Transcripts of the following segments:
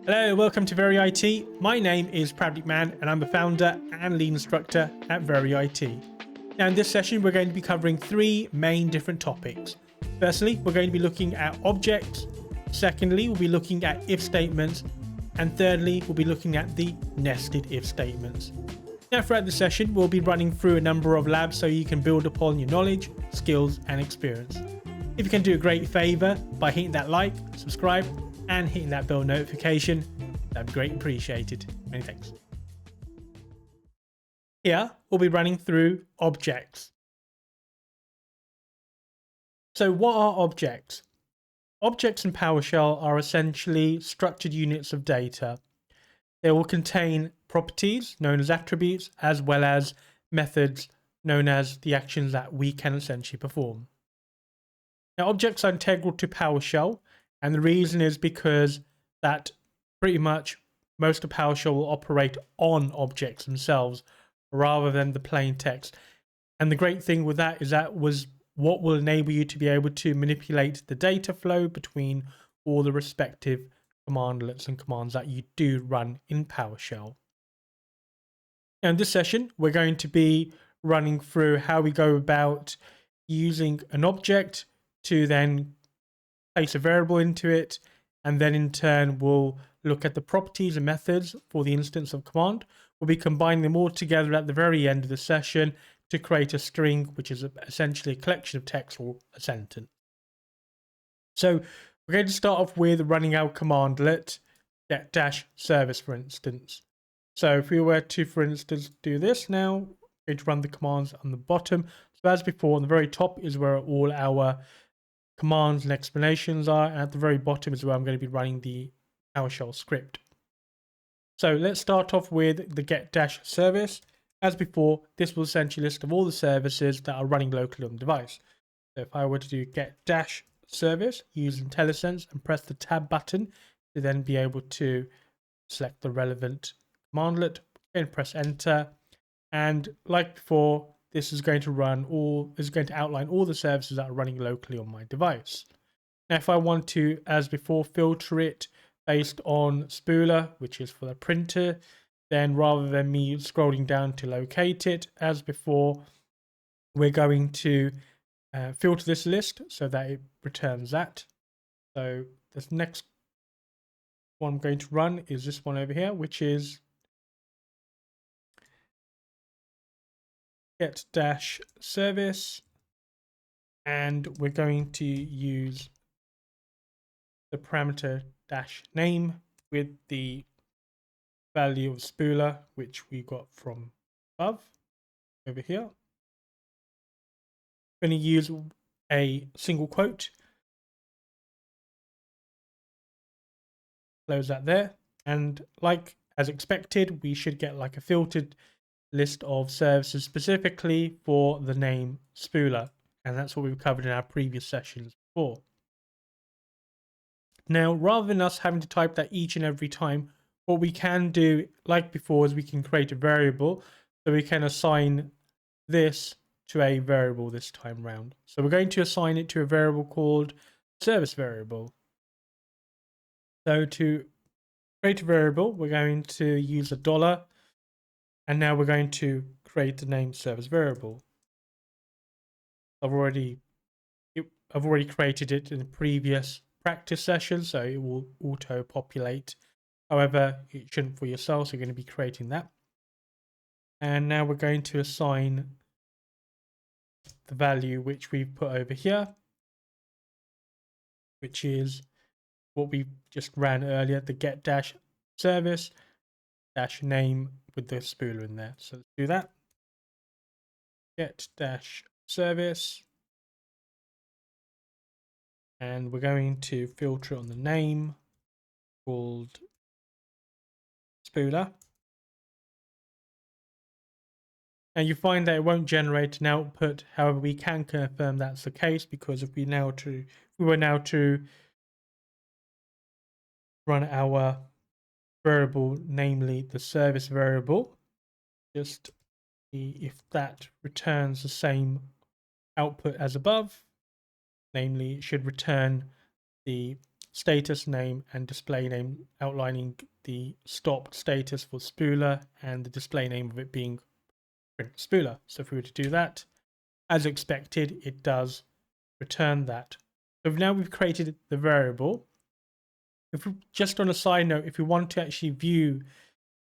Hello, welcome to Very IT. My name is Prabdeep Mann and I'm the founder and lead instructor at Very IT. Now in this session we're going to be covering three main different topics. Firstly, we're going to be looking at objects. Secondly, we'll be looking at if statements. And thirdly, we'll be looking at the nested if statements. Now throughout the session, we'll be running through a number of labs so you can build upon your knowledge, skills and experience. If you can do a great favor by hitting that like, subscribe and hitting that bell notification, that'd be greatly appreciated. Many thanks. Here, we'll be running through objects. So what are objects? Objects in PowerShell are essentially structured units of data. They will contain properties known as attributes, as well as methods known as the actions that we can essentially perform. Now, objects are integral to PowerShell, and the reason is because that pretty much most of PowerShell will operate on objects themselves rather than the plain text. And the great thing with that is that was what will enable you to be able to manipulate the data flow between all the respective commandlets and commands that you do run in PowerShell. Now in this session, we're going to be running through how we go about using an object to then place a variable into it, and then in turn we'll look at the properties and methods for the instance of command. We'll be combining them all together at the very end of the session to create a string, which is essentially a collection of text or a sentence. So we're going to start off with running our commandlet get-service, for instance. So if we were to, for instance, do this now, we're going to run the commands on the bottom. So as before, on the very top is where all our commands and explanations are, and at the very bottom is where I'm going to be running the PowerShell script. So let's start off with the get-service. As before, this will essentially list of all the services that are running locally on the device. So if I were to do get-service, use IntelliSense and press the tab button to then be able to select the relevant commandlet and press enter. And like before, this is going to outline all the services that are running locally on my device. Now, if I want to, as before, filter it based on spooler, which is for the printer, then rather than me scrolling down to locate it, as before, we're going to filter this list so that it returns that. So this next one I'm going to run is this one over here, which is get-service, and we're going to use the parameter -name with the value of spooler, which we got from above over here. I'm going to use a single quote, close that there, and like as expected, we should get like a filtered list of services specifically for the name spooler, and that's what we've covered in our previous sessions before. Now, rather than us having to type that each and every time, what we can do, like before, is we can create a variable, so we can assign this to a variable this time round. So we're going to assign it to a variable called service variable. So to create a variable, we're going to use $, and now we're going to create the name service variable. I've already created it in a previous practice session, so it will auto populate. However, it shouldn't for yourself, so you're going to be creating that. And now we're going to assign the value which we've put over here, which is what we just ran earlier, the get-service -name with the spooler in there. So let's do that. Get-service, and we're going to filter on the name called spooler. And you find that it won't generate an output. However, we can confirm that's the case, because if we were now to run our variable, namely the service variable, just see if that returns the same output as above. Namely, it should return the status name and display name, outlining the stopped status for spooler and the display name of it being print spooler. So if we were to do that, as expected, it does return that. So now we've created the variable. If we, just on a side note, if we want to actually view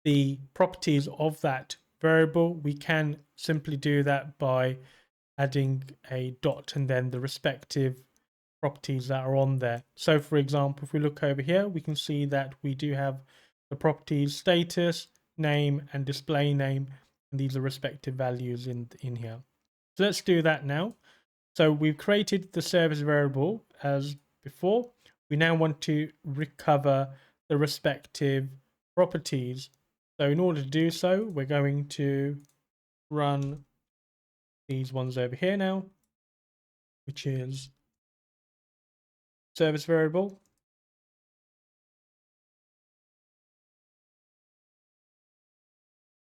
the properties of that variable, we can simply do that by adding a dot and then the respective properties that are on there. So for example, if we look over here, we can see that we do have the properties status, name, and display name, and these are respective values in here. So let's do that now. So we've created the service variable as before. We now want to recover the respective properties. So in order to do so, we're going to run these ones over here now, which is service variable.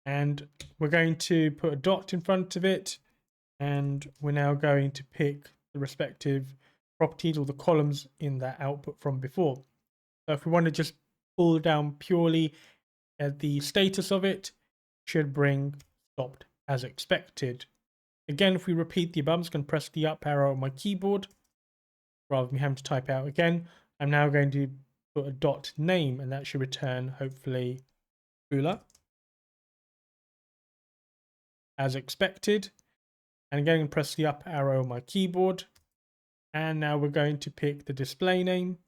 And we're going to put a dot in front of it. And we're now going to pick the respective properties or the columns in that output from before. So if we want to just pull down purely at the status of it, should bring stopped as expected. Again, if we repeat the above, I'm just going to press the up arrow on my keyboard rather than having to type out again. I'm now going to put a dot name, and that should return hopefully spooler as expected. And again, press the up arrow on my keyboard. And now we're going to pick the display name.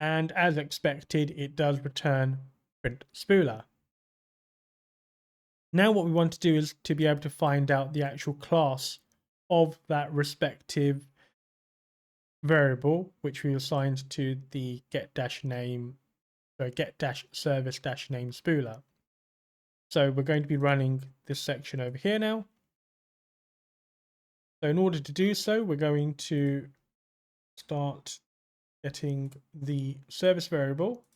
And as expected, it does return print spooler. Now what we want to do is to be able to find out the actual class of that respective variable, which we assigned to the get-name, so get-service-name spooler. So we're going to be running this section over here now. So in order to do so, we're going to start getting the service variable.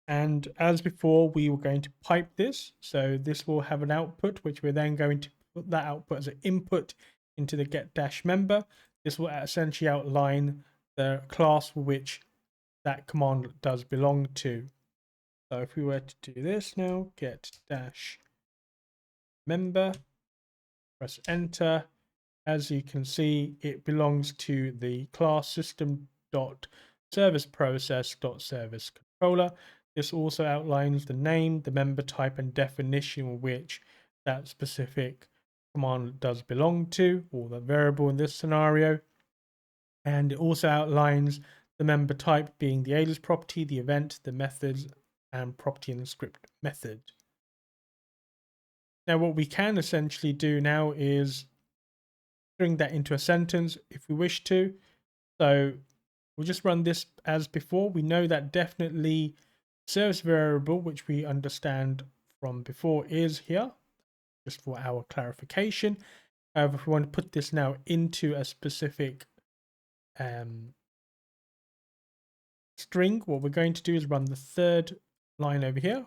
And as before, we were going to pipe this. So this will have an output, which we're then going to put that output as an input into the get-member. This will essentially outline the class for which that command does belong to. So if we were to do this now, get-member, press enter. As you can see, it belongs to the class system.serviceProcess.serviceController. This also outlines the name, the member type, and definition which that specific command does belong to, or the variable in this scenario. And it also outlines the member type being the alias property, the event, the methods, and property in the script method. Now what we can essentially do now is bring that into a sentence if we wish to. So we'll just run this as before. We know that definitely service variable, which we understand from before, is here, just for our clarification. However, if we want to put this now into a specific string, what we're going to do is run the third line over here.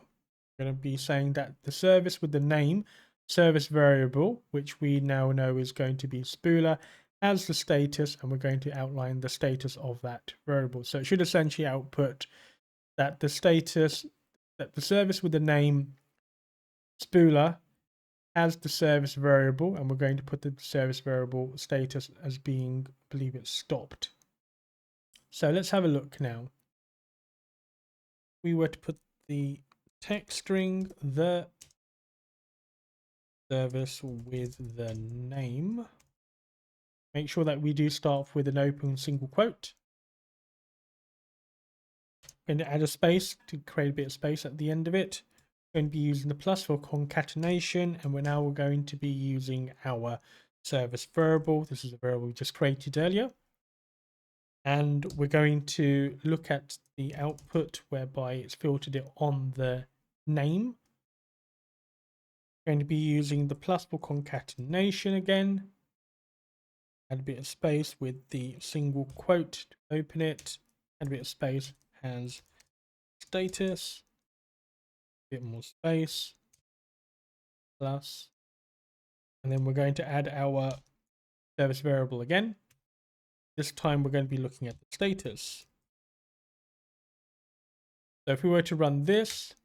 We're going to be saying that the service with the name service variable, which we now know is going to be spooler, as the status, and we're going to outline the status of that variable. So it should essentially output that the status, that the service with the name spooler has the service variable, and we're going to put the service variable status as being, I believe it's stopped. So let's have a look now. If we were to put the text string, the service with the name, make sure that we do start with an open single quote. Going to add a space to create a bit of space at the end of it. We're going to be using the plus for concatenation, and we're going to be using our service variable. This is a variable we just created earlier. And we're going to look at the output whereby it's filtered it on the name. Going to be using the plus for concatenation again. Add a bit of space with the single quote to open it. Add a bit of space as status. A bit more space. plus, and then we're going to add our service variable again. This time we're going to be looking at the status. So if we were to run this,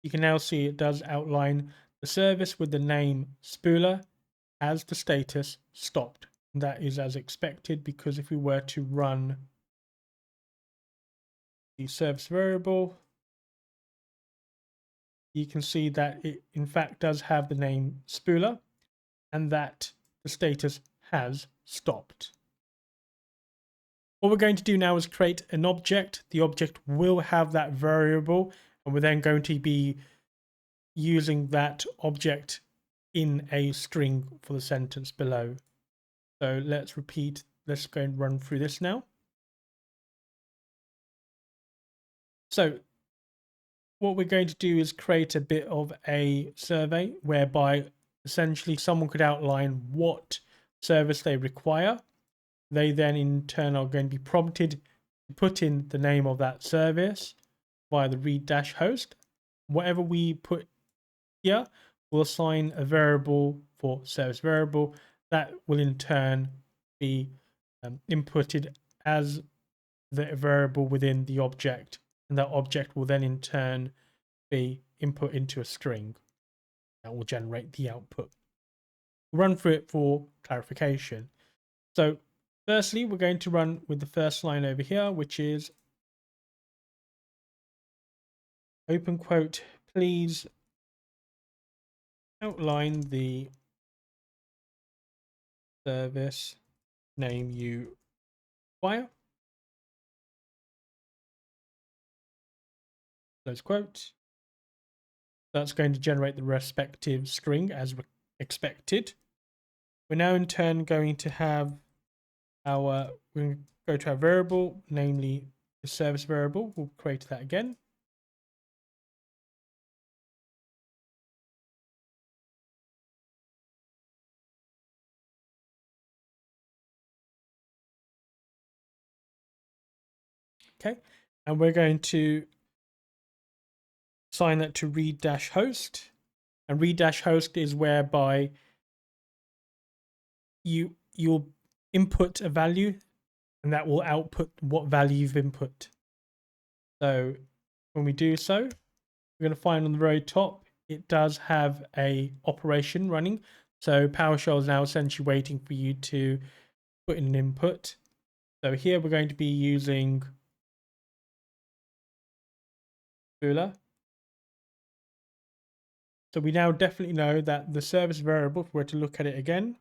you can now see it does outline the service with the name spooler as the status stopped. And that is as expected, because if we were to run the service variable, you can see that it in fact does have the name spooler and that the status has stopped. What we're going to do now is create an object. The object will have that variable, and we're then going to be using that object in a string for the sentence below. So let's go and run through this now. So what we're going to do is create a bit of a survey whereby essentially someone could outline what service they require. They then in turn are going to be prompted to put in the name of that service via the read-host. Whatever we put here, we'll assign a variable for service variable that will in turn be inputted as the variable within the object, and that object will then in turn be input into a string that will generate the output. We'll run through it for clarification. So firstly, we're going to run with the first line over here, which is open quote, please outline the service name you require. Close quote. That's going to generate the respective string as expected. We're now in turn going to have we're going to go to our variable, namely the service variable. We'll create that again. Okay, and we're going to assign that to read-host, and read-host is whereby you'll input a value and that will output what value you've input. So when we do so, we're going to find on the very top it does have a operation running. So PowerShell is now essentially waiting for you to put in an input. So here we're going to be using spooler. So we now definitely know that the service variable, if we were to look at it again,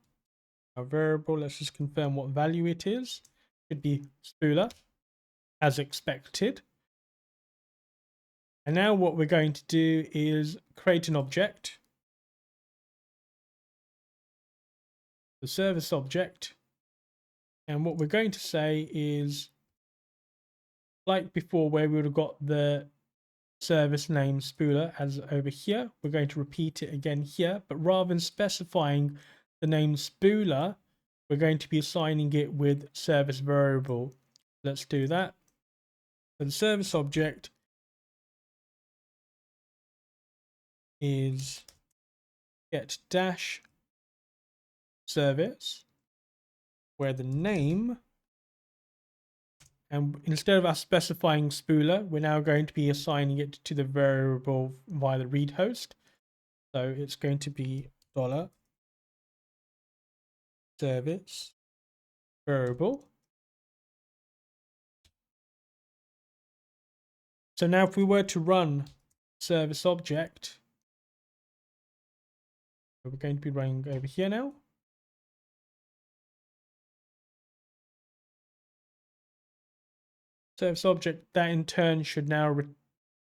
our variable, let's just confirm what value it is. Should be spooler as expected. And now what we're going to do is create an object, the service object. And what we're going to say is, like before where we would have got the service name spooler as over here, we're going to repeat it again here, but rather than specifying the name spooler, we're going to be assigning it with service variable. Let's do that. So the service object is get dash service, where the name, and instead of us specifying spooler, we're now going to be assigning it to the variable via the read host. So it's going to be $service variable. So now if we were to run service object, we're going to be running over here now. Service object, that in turn should now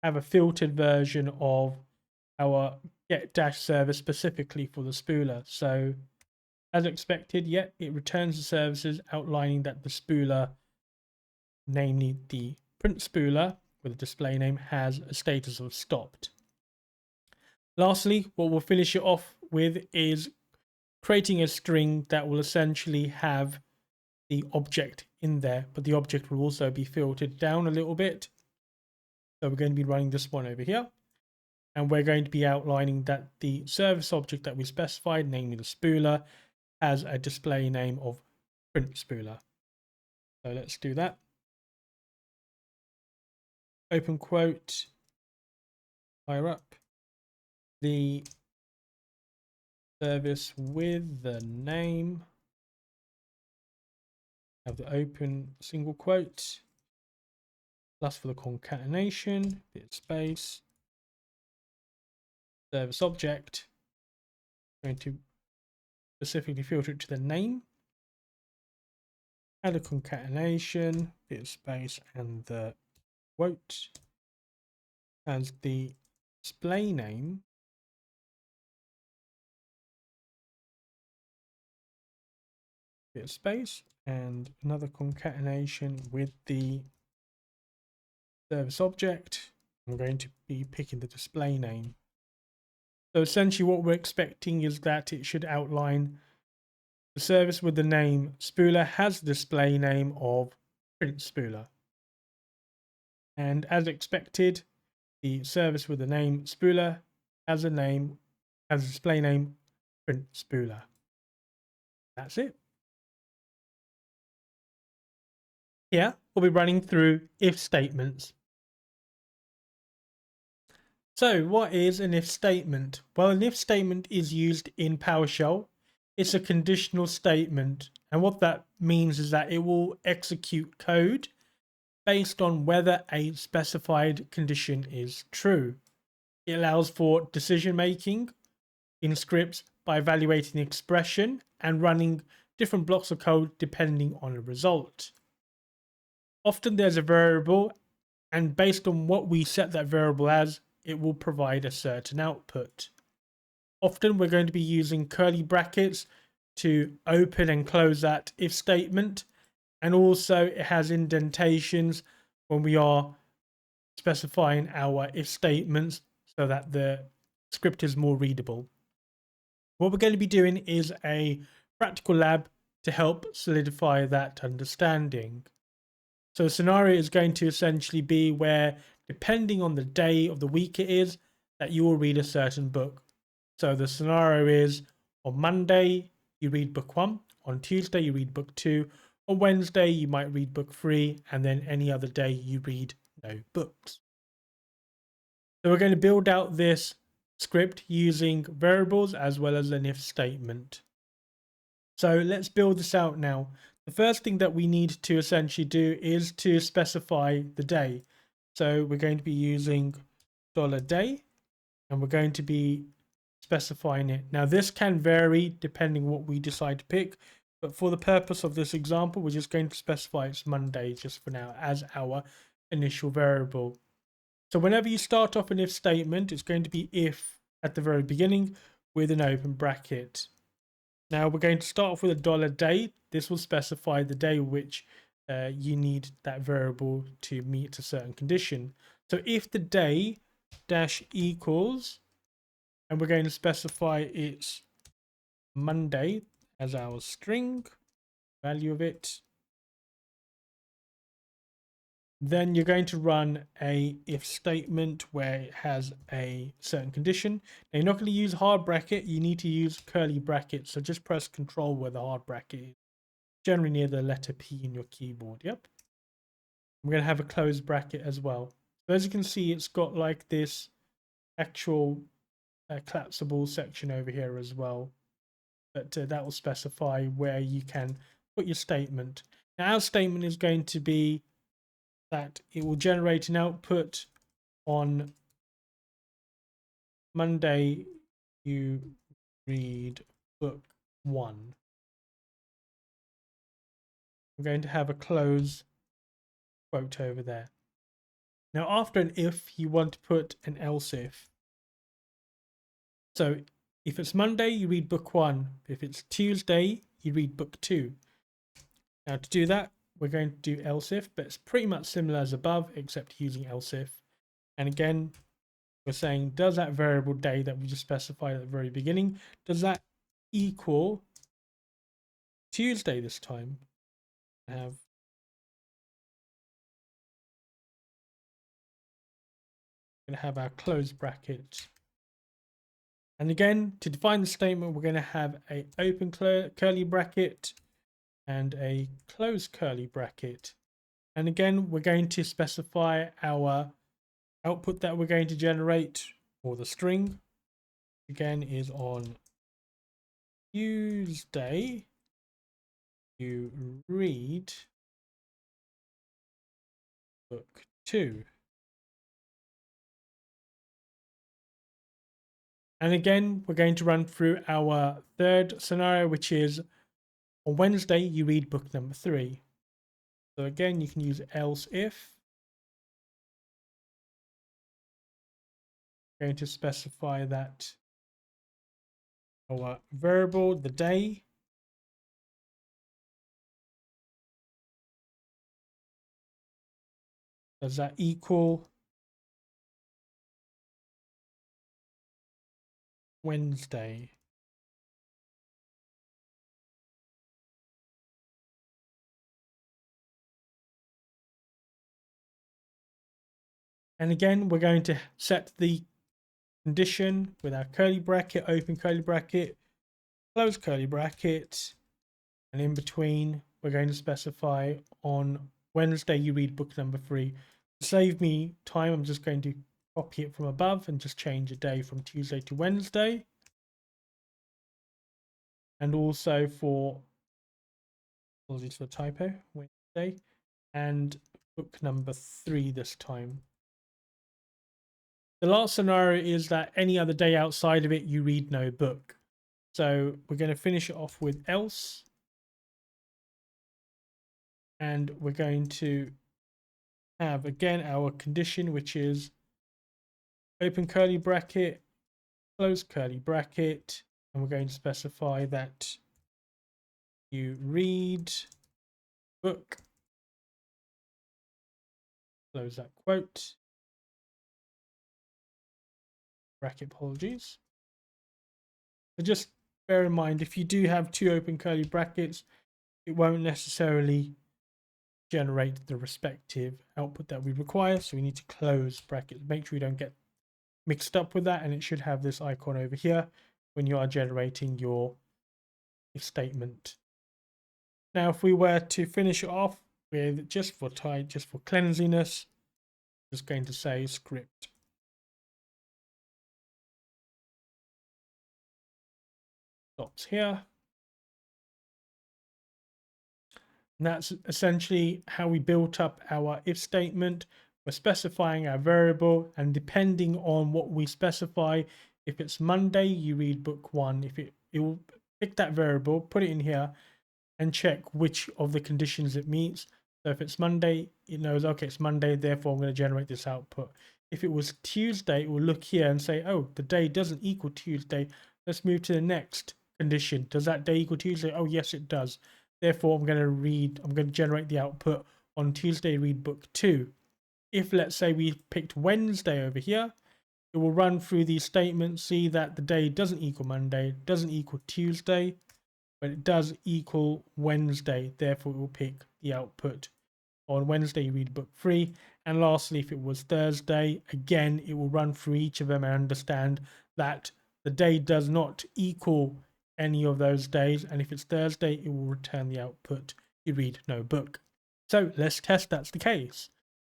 have a filtered version of our get dash service specifically for the spooler. So as expected, it returns the services outlining that the spooler, namely the print spooler with a display name, has a status of stopped. Lastly, what we'll finish it off with is creating a string that will essentially have the object in there, but the object will also be filtered down a little bit. So we're going to be running this one over here. And we're going to be outlining that the service object that we specified, namely the spooler, has a display name of print spooler. So let's do that. Open quote, fire up the service with the name of the open single quote, plus for the concatenation, bit space, service object. I'm going to specifically filter it to the name, add a concatenation, bit of space, and the quote as the display name. Bit of space and another concatenation with the service object. I'm going to be picking the display name. So essentially what we're expecting is that it should outline the service with the name spooler has the display name of print spooler. And as expected, the service with the name spooler has a display name print spooler. That's it. Here we'll be running through if statements. So what is an if statement? Well, an if statement is used in PowerShell. It's a conditional statement, and what that means is that it will execute code based on whether a specified condition is true. It allows for decision making in scripts by evaluating the expression and running different blocks of code depending on the result. Often there's a variable, and based on what we set that variable as, it will provide a certain output. Often we're going to be using curly brackets to open and close that if statement, and also it has indentations when we are specifying our if statements so that the script is more readable. What we're going to be doing is a practical lab to help solidify that understanding. So a scenario is going to essentially be where, depending on the day of the week it is, that you will read a certain book. So the scenario is on Monday, you read book 1. On Tuesday, you read book 2. On Wednesday, you might read book 3. And then any other day, you read no books. So we're going to build out this script using variables as well as an if statement. So let's build this out now. The first thing that we need to essentially do is to specify the day. So we're going to be using $day, and we're going to be specifying it. Now this can vary depending what we decide to pick, but for the purpose of this example, we're just going to specify it's Monday just for now as our initial variable. So whenever you start off an if statement, it's going to be if at the very beginning with an open bracket. Now we're going to start off with $day. This will specify the day which you need that variable to meet a certain condition. So if the day dash equals, and we're going to specify it's Monday as our string value of it, then you're going to run a if statement where it has a certain condition. Now you're not going to use hard bracket, you need to use curly brackets. So just press Control where the hard bracket is, generally near the letter P in your keyboard. Yep. I'm going to have a closed bracket as well. So as you can see, it's got like this actual collapsible section over here as well. But that will specify where you can put your statement. Now our statement is going to be that it will generate an output on Monday. You read book 1. I'm going to have a close quote over there. Now after an if, you want to put an else if. So if it's Monday, you read book 1. If it's Tuesday, you read book 2. Now to do that, we're going to do else if, but it's pretty much similar as above, except using else if. And again, we're saying, does that variable day that we just specified at the very beginning, does that equal Tuesday this time? I have going to have our close bracket. And again, to define the statement, we're going to have a open curly bracket and a close curly bracket. And again, we're going to specify our output that we're going to generate, or the string. Again, is on Tuesday, you read book 2. And again, we're going to run through our third scenario, which is on Wednesday, you read book number 3. So again, you can use else if. Going to specify that our variable, the day, does that equal Wednesday? And again, we're going to set the condition with our curly bracket, open curly bracket, close curly bracket, and in between, we're going to specify on Wednesday, you read book number 3. To save me time, I'm just going to copy it from above and just change a day from Tuesday to Wednesday. And also for, apologies for the typo, Wednesday, and book number 3 this time. The last scenario is that any other day outside of it, you read no book. So we're going to finish it off with else. And we're going to have, again, our condition, which is open curly bracket, close curly bracket. And we're going to specify that you read book, close that quote, bracket, apologies. So just bear in mind, if you do have 2 open curly brackets, it won't necessarily generate the respective output that we require. So we need to close brackets. Make sure you don't get mixed up with that, and it should have this icon over here when you are generating your if statement. Now, if we were to finish it off with just for cleanliness, just going to say script stops here. And that's essentially how we built up our if statement. We're specifying our variable, and depending on what we specify, if it's Monday, you read book 1. If it will pick that variable, put it in here, and check which of the conditions it meets. So if it's Monday, it knows, okay, it's Monday, therefore I'm going to generate this output. If it was Tuesday, it will look here and say, oh, the day doesn't equal Tuesday. Let's move to the next condition. Does that day equal Tuesday? Oh, yes, it does. Therefore, I'm going to generate the output on Tuesday, read book 2. If, let's say, we picked Wednesday over here, it will run through these statements, see that the day doesn't equal Monday, doesn't equal Tuesday, but it does equal Wednesday. Therefore, it will pick the output on Wednesday, you read book 3. And lastly, if it was Thursday, again, it will run through each of them and understand that the day does not equal any of those days. And if it's Thursday, it will return the output, you read no book. So let's test that's the case.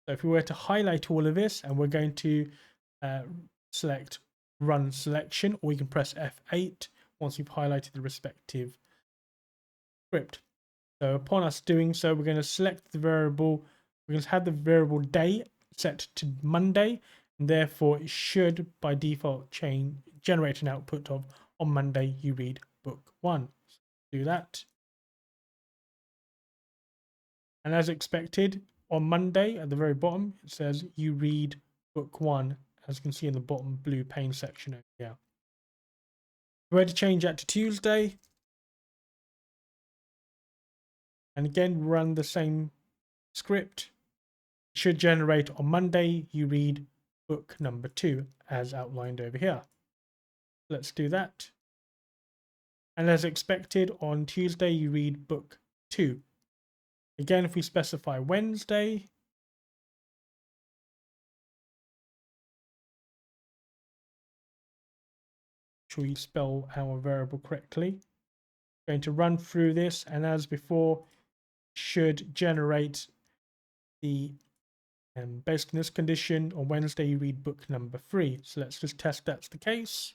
So if we were to highlight all of this, and we're going to select run selection, or we can press F8 once you've highlighted the respective script. So upon us doing so, we're going to select the variable. We're going to have the variable day set to Monday, and therefore it should by default generate an output of on Monday you read book 1. So do that. And as expected, on Monday at the very bottom, it says you read book 1, as you can see in the bottom blue pane section over here. If we were to change that to Tuesday, and again run the same script, it should generate on Monday you read book number 2 as outlined over here. Let's do that. And as expected, on Tuesday you read book 2. Again, if we specify Wednesday, sure you spell our variable correctly. Going to run through this, and as before, should generate the based on this condition, on Wednesday you read book number 3. So let's just test that's the case.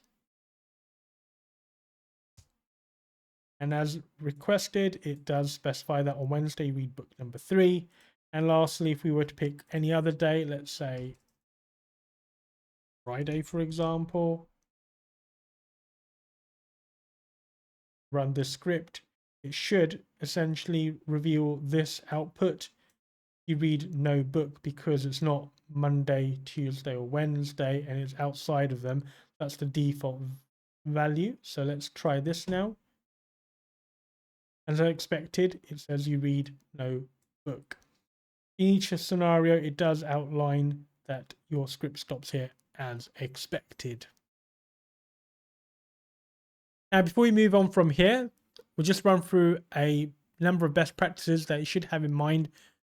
And as requested, it does specify that on Wednesday you read book number 3. And lastly, if we were to pick any other day, let's say Friday, for example, run this script, it should essentially reveal this output. You read no book because it's not Monday, Tuesday, or Wednesday, and it's outside of them. That's the default value. So let's try this now. As I expected, it says you read no book. In each scenario, it does outline that your script stops here as expected. Now, before we move on from here, we'll just run through a number of best practices that you should have in mind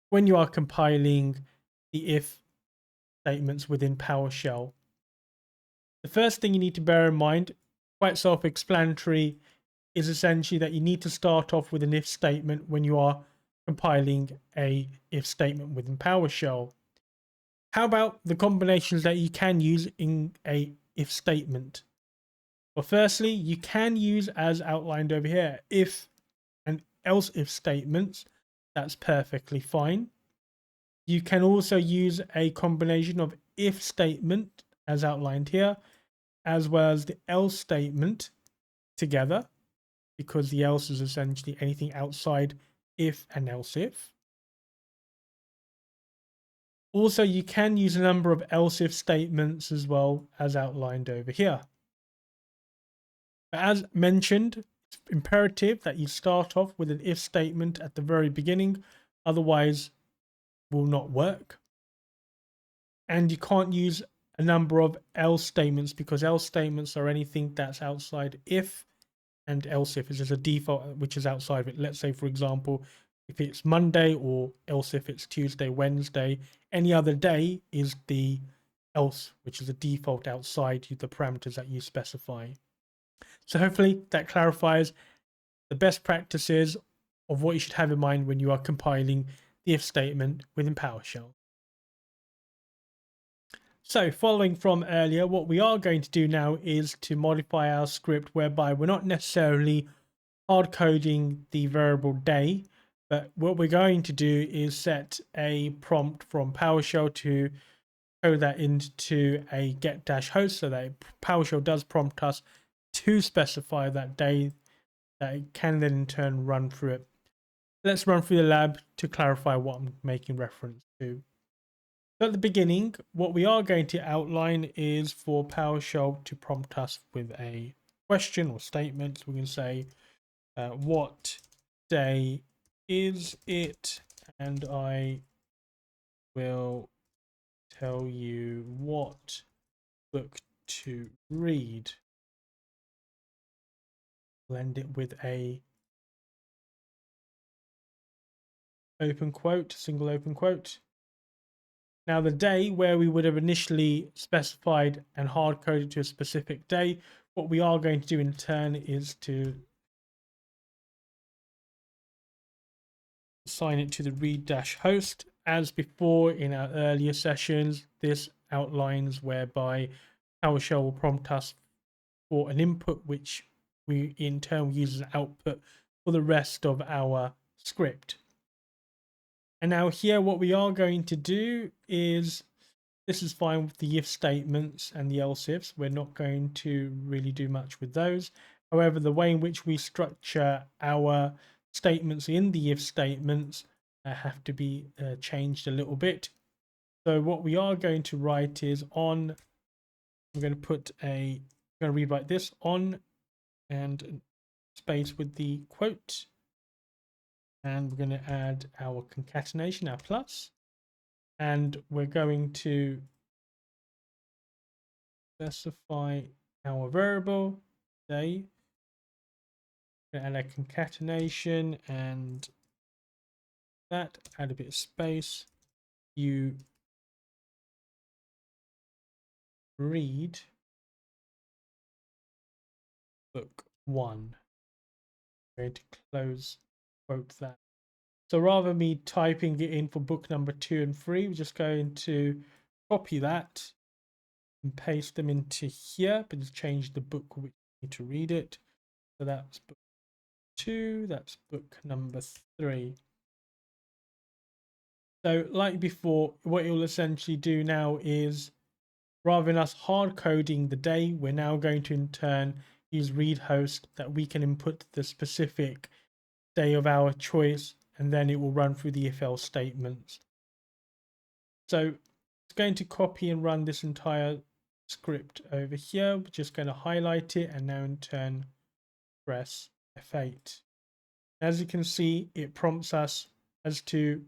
when you are compiling the if statements within PowerShell. The first thing you need to bear in mind, quite self-explanatory, is essentially that you need to start off with an if statement when you are compiling a if statement within PowerShell. How about the combinations that you can use in a if statement? Well, firstly, you can use, as outlined over here, if and else if statements. That's perfectly fine. You can also use a combination of if statement, as outlined here, as well as the else statement together, because the else is essentially anything outside if and else if. Also, you can use a number of else if statements as well, as outlined over here. But as mentioned, it's imperative that you start off with an if statement at the very beginning, otherwise it will not work. And you can't use a number of else statements, because else statements are anything that's outside if, and else if is just a default which is outside of it. Let's say, for example, if it's Monday, or else if it's Tuesday, Wednesday, any other day is the else, which is a default outside the parameters that you specify. So hopefully that clarifies the best practices of what you should have in mind when you are compiling the if statement within PowerShell. So following from earlier, what we are going to do now is to modify our script whereby we're not necessarily hard coding the variable day, but what we're going to do is set a prompt from PowerShell to code that into a get-host, so that PowerShell does prompt us to specify that day, that it can then in turn run through it. Let's run through the lab to clarify what I'm making reference to. So at the beginning, what we are going to outline is for PowerShell to prompt us with a question or statement. So we can say, what day is it? And I will tell you what book to read. We'll end it with a open quote, single open quote. Now, the day where we would have initially specified and hard coded to a specific day, what we are going to do in turn is to assign it to the read-host. As before in our earlier sessions, this outlines whereby PowerShell will prompt us for an input, which we in turn will use as an output for the rest of our script. And now here, what we are going to do is, this is fine with the if statements and the else ifs. We're not going to really do much with those. However, the way in which we structure our statements in the if statements have to be changed a little bit. So what we are going to write is on, I'm going to rewrite this on and space with the quote. And we're going to add our concatenation, our plus. And we're going to specify our variable day. And a concatenation, and that, add a bit of space. You read book 1. I'm going to close quote that. So rather than me typing it in for book number 2 and 3, we're just going to copy that and paste them into here, but just change the book which we need to read it. So that's book 2, that's book number 3. So like before, what it will essentially do now is, rather than us hard coding the day, we're now going to in turn use read host that we can input the specific day of our choice, and then it will run through the if else statements. So it's going to copy and run this entire script over here. We're just going to highlight it and now in turn press F8. As you can see, it prompts us as to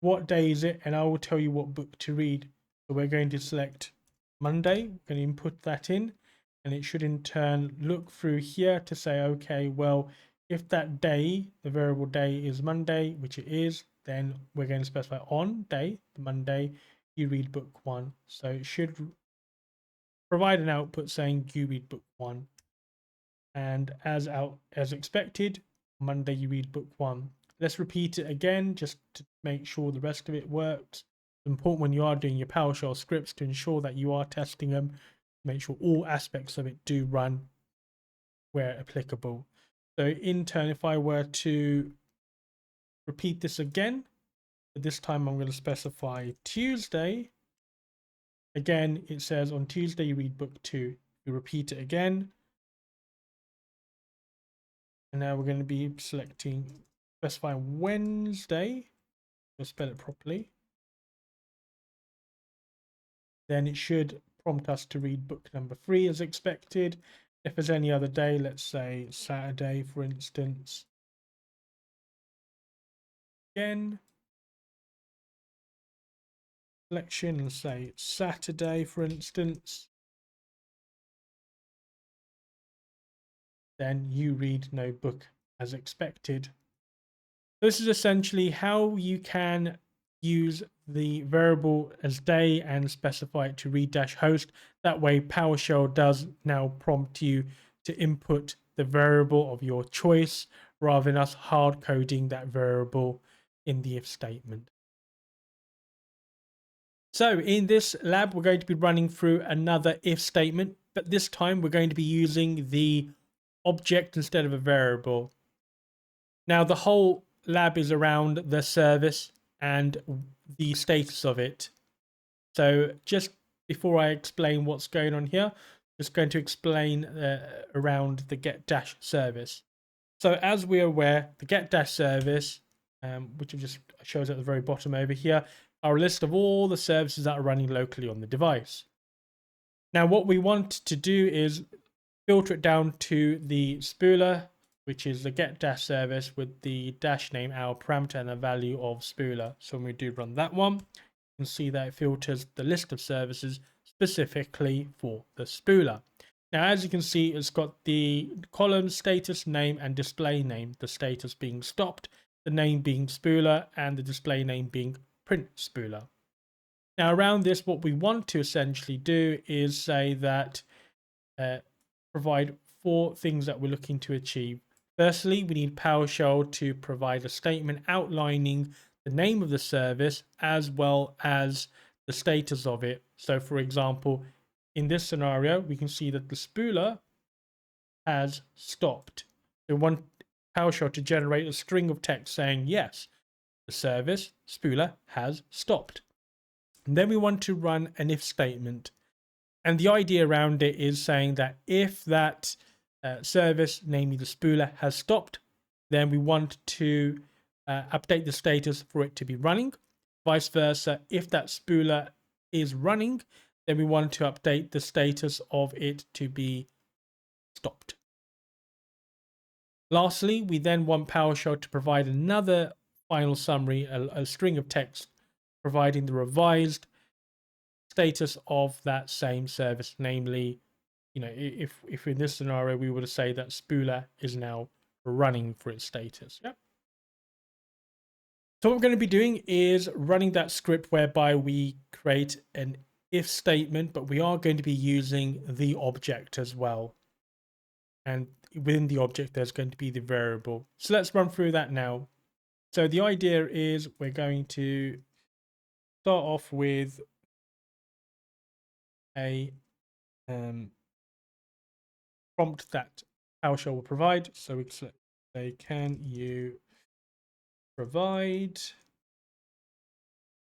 what day is it, and I will tell you what book to read. So we're going to select Monday, we're going to input that in, and it should in turn look through here to say, okay, well, if that day, the variable day is Monday, which it is, then we're going to specify on day, Monday, you read book 1. So it should provide an output saying you read book 1. And as expected, Monday you read book 1. Let's repeat it again just to make sure the rest of it works. It's important when you are doing your PowerShell scripts to ensure that you are testing them, make sure all aspects of it do run where applicable. So in turn, if I were to repeat this again, but this time I'm going to specify Tuesday. Again, it says on Tuesday you read book 2. You repeat it again. And now we're going to be specifying Wednesday. Let's spell it properly. Then it should prompt us to read book number 3 as expected. If there's any other day, let's say Saturday, for instance. Again, selection and say Saturday, for instance. Then you read no book as expected. This is essentially how you can use the variable as day and specify it to read -host. That way PowerShell does now prompt you to input the variable of your choice rather than us hard coding that variable in the if statement. So in this lab, we're going to be running through another if statement, but this time we're going to be using the object instead of a variable. Now the whole lab is around the service and the status of it. So just before I explain what's going on here, just going to explain around the get-service. So as we're aware, the get-service, which just shows at the very bottom over here, are a list of all the services that are running locally on the device. Now what we want to do is filter it down to the spooler, which is the get-service with the dash name, our parameter, and the value of spooler. So when we do run that one, you can see that it filters the list of services specifically for the spooler. Now, as you can see, it's got the column status, name, and display name, the status being stopped, the name being spooler, and the display name being print spooler. Now, around this, what we want to essentially do is say that provide 4 things that we're looking to achieve. Firstly, we need PowerShell to provide a statement outlining the name of the service as well as the status of it. So for example, in this scenario, we can see that the spooler has stopped. We want PowerShell to generate a string of text saying, yes, the service spooler has stopped. And then we want to run an if statement. And the idea around it is saying that if that service, namely the spooler, has stopped, then we want to update the status for it to be running. Vice versa, if that spooler is running, then we want to update the status of it to be stopped. Lastly, we then want PowerShell to provide another final summary, a string of text providing the revised status of that same service, namely, if in this scenario we were to say that spooler is now running for its status. Yep. So what we're going to be doing is running that script whereby we create an if statement, but we are going to be using the object as well. And within the object, there's going to be the variable. So let's run through that now. So the idea is we're going to start off with a prompt that PowerShell will provide. So we can say, can you provide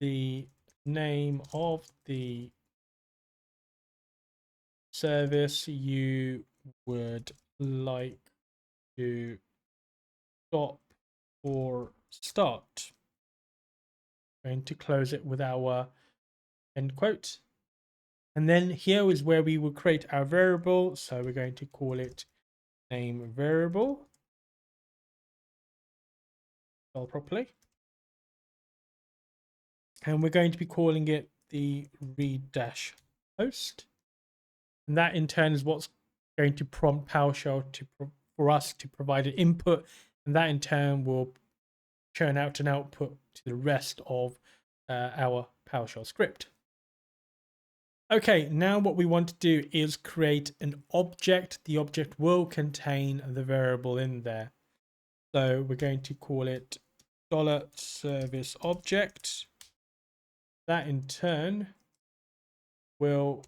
the name of the service you would like to stop or start? I'm going to close it with our end quote. And then here is where we will create our variable. So we're going to call it name variable. Spell properly. And we're going to be calling it the read-host. And that in turn is what's going to prompt PowerShell for us to provide an input. And that in turn will churn out an output to the rest of our PowerShell script. Okay, now what we want to do is create an object. The object will contain the variable in there. So we're going to call it $service object. That in turn we're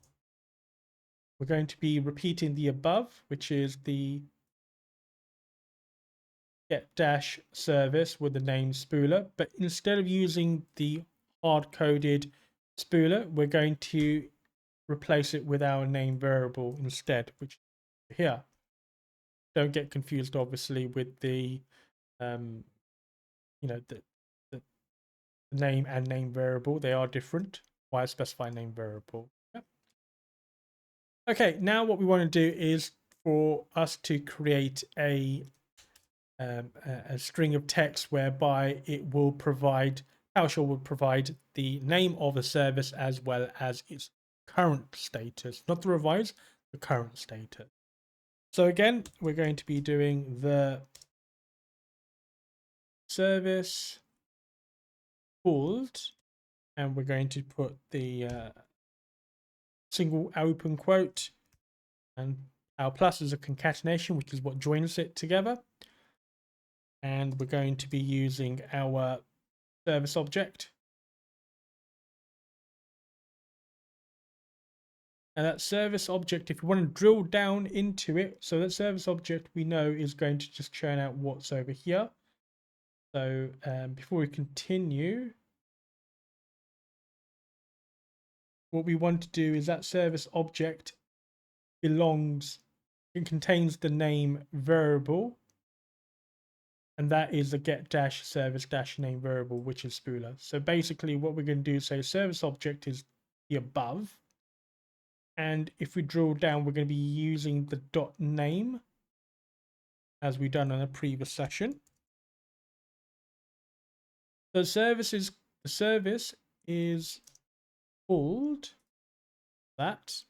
going to be repeating the above, which is the get dash service with the name spooler. But instead of using the hard-coded spooler, we're going to replace it with our name variable instead, which is here. Don't get confused, obviously, with the the name and name variable. They are different. Why specify name variable? Yep. Okay, now what we want to do is for us to create a string of text whereby it will provide, PowerShell will provide the name of a service as well as its current status, not the revised, the current status. So again, we're going to be doing the service called, and we're going to put the single open quote, and our plus is a concatenation, which is what joins it together. And we're going to be using our service object. And that service object, if you want to drill down into it, so that service object we know is going to just churn out what's over here. So before we continue, what we want to do is that service object it contains the name variable, and that is the get dash service dash name variable, which is spooler. So basically what we're going to do is say service object is the above, and if we drill down, we're going to be using the dot name as we've done on a previous session. So the service is called that,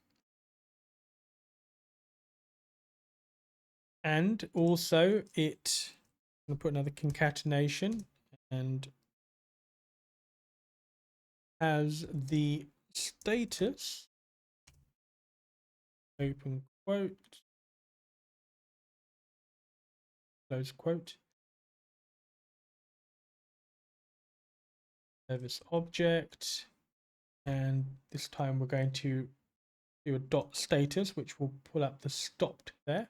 and also it, I'm going to put another concatenation, and has the status open quote close quote service object, and this time we're going to do a dot status, which will pull up the stopped there.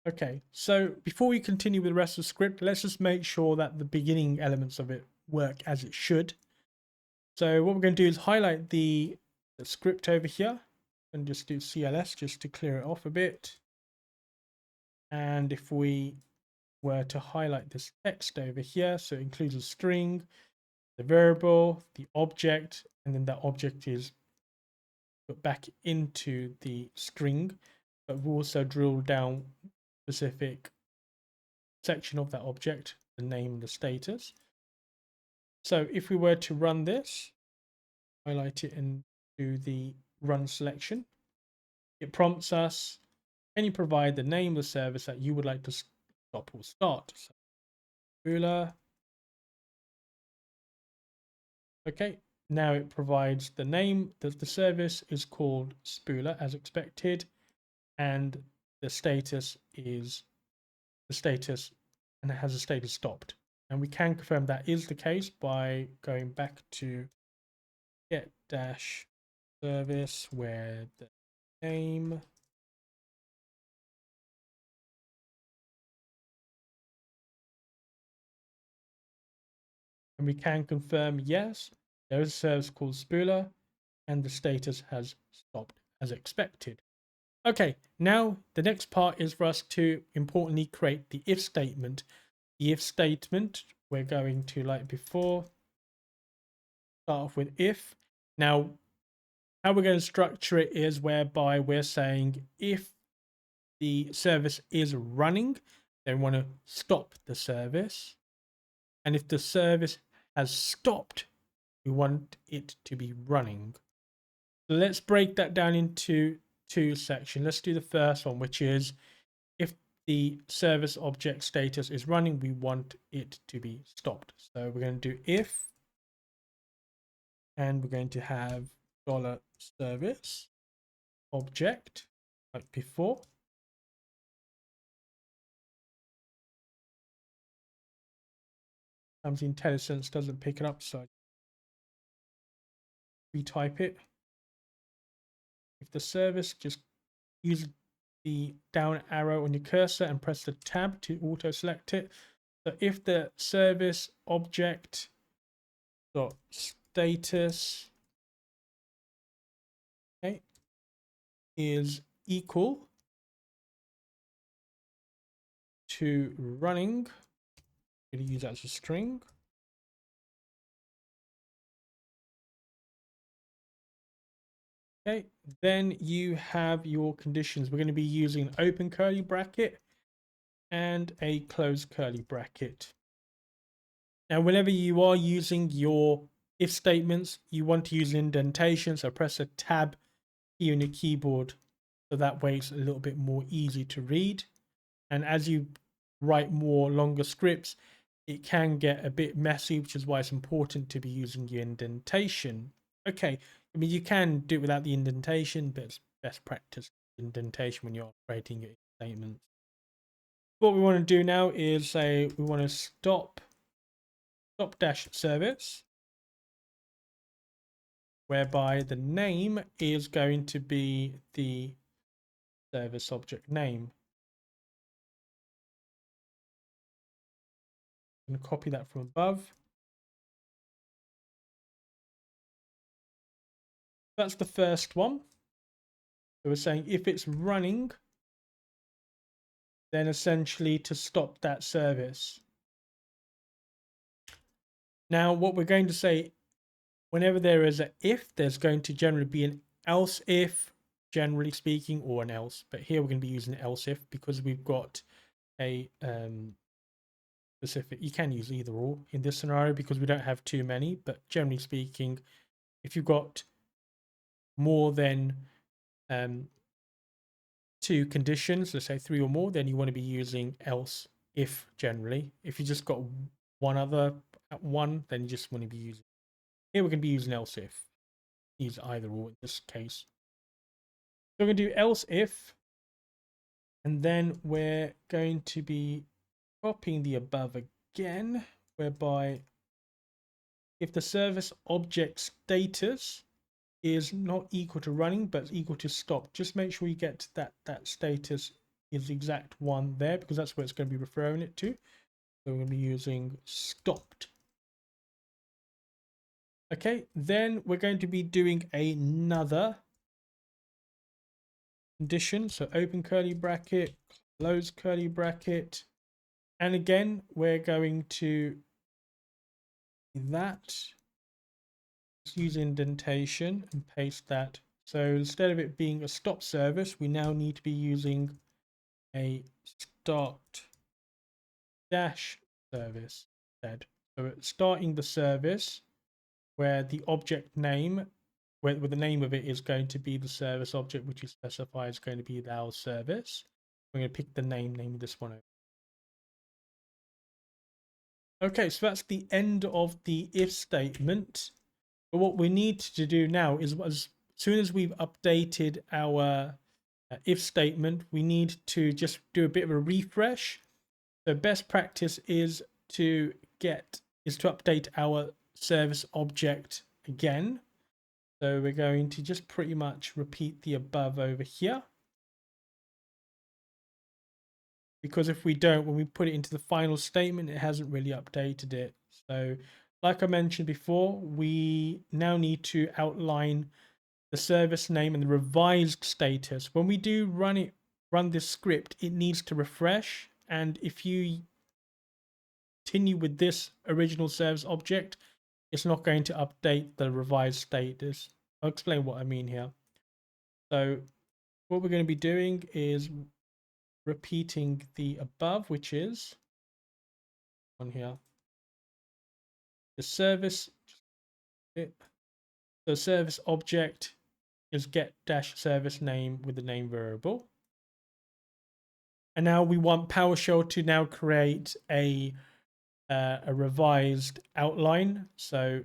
Okay, so before we continue with the rest of the script, let's just make sure that the beginning elements of it work as it should. So what we're going to do is highlight the script over here and just do CLS just to clear it off a bit. And if we were to highlight this text over here, so it includes a string, the variable, the object, and then that object is put back into the string, but we'll also drill down specific section of that object, the name, the status. So if we were to run this, highlight it and do the run selection, it prompts us, can you provide the name of the service that you would like to stop or start? So, spooler. Okay, now it provides the name that the service is called Spooler as expected, and the status is the status, and it has a status stopped. And we can confirm that is the case by going back to get dash service where the name and we can confirm yes, there is a service called Spooler and the status has stopped as expected. Okay, now the next part is for us to importantly create the if statement. The if statement, we're going to, like before, start off with if. Now, how we're going to structure it is whereby we're saying if the service is running, then we want to stop the service. And if the service has stopped, we want it to be running. So let's break that down into two sections. Let's do the first one, which is if the service object status is running, we want it to be stopped. So we're going to do if, and we're going to have $service object like before. Sometimes IntelliSense doesn't pick it up, so retype it. If the service, just use the down arrow on your cursor and press the tab to auto select it. So if the service object dot status, okay, is equal to running, I'm going to use that as a string. Okay, then you have your conditions. We're going to be using an open curly bracket and a closed curly bracket. Now, whenever you are using your if statements, you want to use indentation. So press a tab key on your keyboard. So that way it's a little bit more easy to read. And as you write more longer scripts, it can get a bit messy, which is why it's important to be using your indentation. Okay, I mean, you can do it without the indentation, but it's best practice indentation when you're creating your statements. What we want to do now is say we want to stop dash service, whereby the name is going to be the service object name. I'm going to copy that from above. That's the first one. So we're saying if it's running, then essentially to stop that service. Now, what we're going to say, whenever there is an if, there's going to generally be an else if, generally speaking, or an else. But here we're going to be using else if because we've got a specific. You can use either or in this scenario because we don't have too many. But generally speaking, if you've got more than two conditions, let's say 3 or more, then you want to be using else if generally. If you just got one other one, then you just want to be using. Here we're going to be using else if. Use either or in this case. So we're going to do else if, and then we're going to be copying the above again, whereby if the service object status is not equal to running but equal to stop, just make sure you get that status is the exact one there because that's where it's going to be referring it to. So we're going to be using stopped. Okay, then we're going to be doing another condition. So open curly bracket, close curly bracket. And again, we're going to do that. Let's use indentation and paste that. So instead of it being a stop service, we now need to be using a start dash service instead. So it's starting the service where the object name, where the name of it is going to be the service object, which you specify is going to be our service. I'm going to pick the name this one over. Okay, so that's the end of the if statement. But what we need to do now is, as soon as we've updated our if statement, we need to just do a bit of a refresh. So best practice is to update our service object again. So we're going to just pretty much repeat the above over here. Because if we don't, when we put it into the final statement, it hasn't really updated it. So like I mentioned before, we now need to outline the service name and the revised status. When we do run this script, it needs to refresh. And if you continue with this original service object, it's not going to update the revised status. I'll explain what I mean here. So what we're going to be doing is repeating the above, which is on here. The service object is get-service name with the name variable. And now we want PowerShell to now create a revised outline. So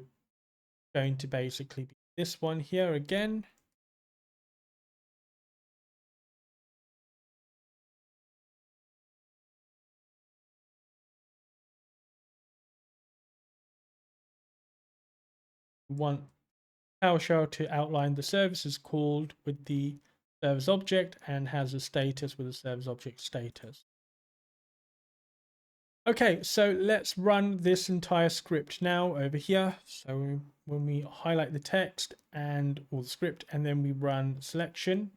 going to basically be this one here again. We want PowerShell to outline the service is called with the service object and has a status with the service object status. Okay, so let's run this entire script now over here. So when we highlight the text or the script and then we run selection,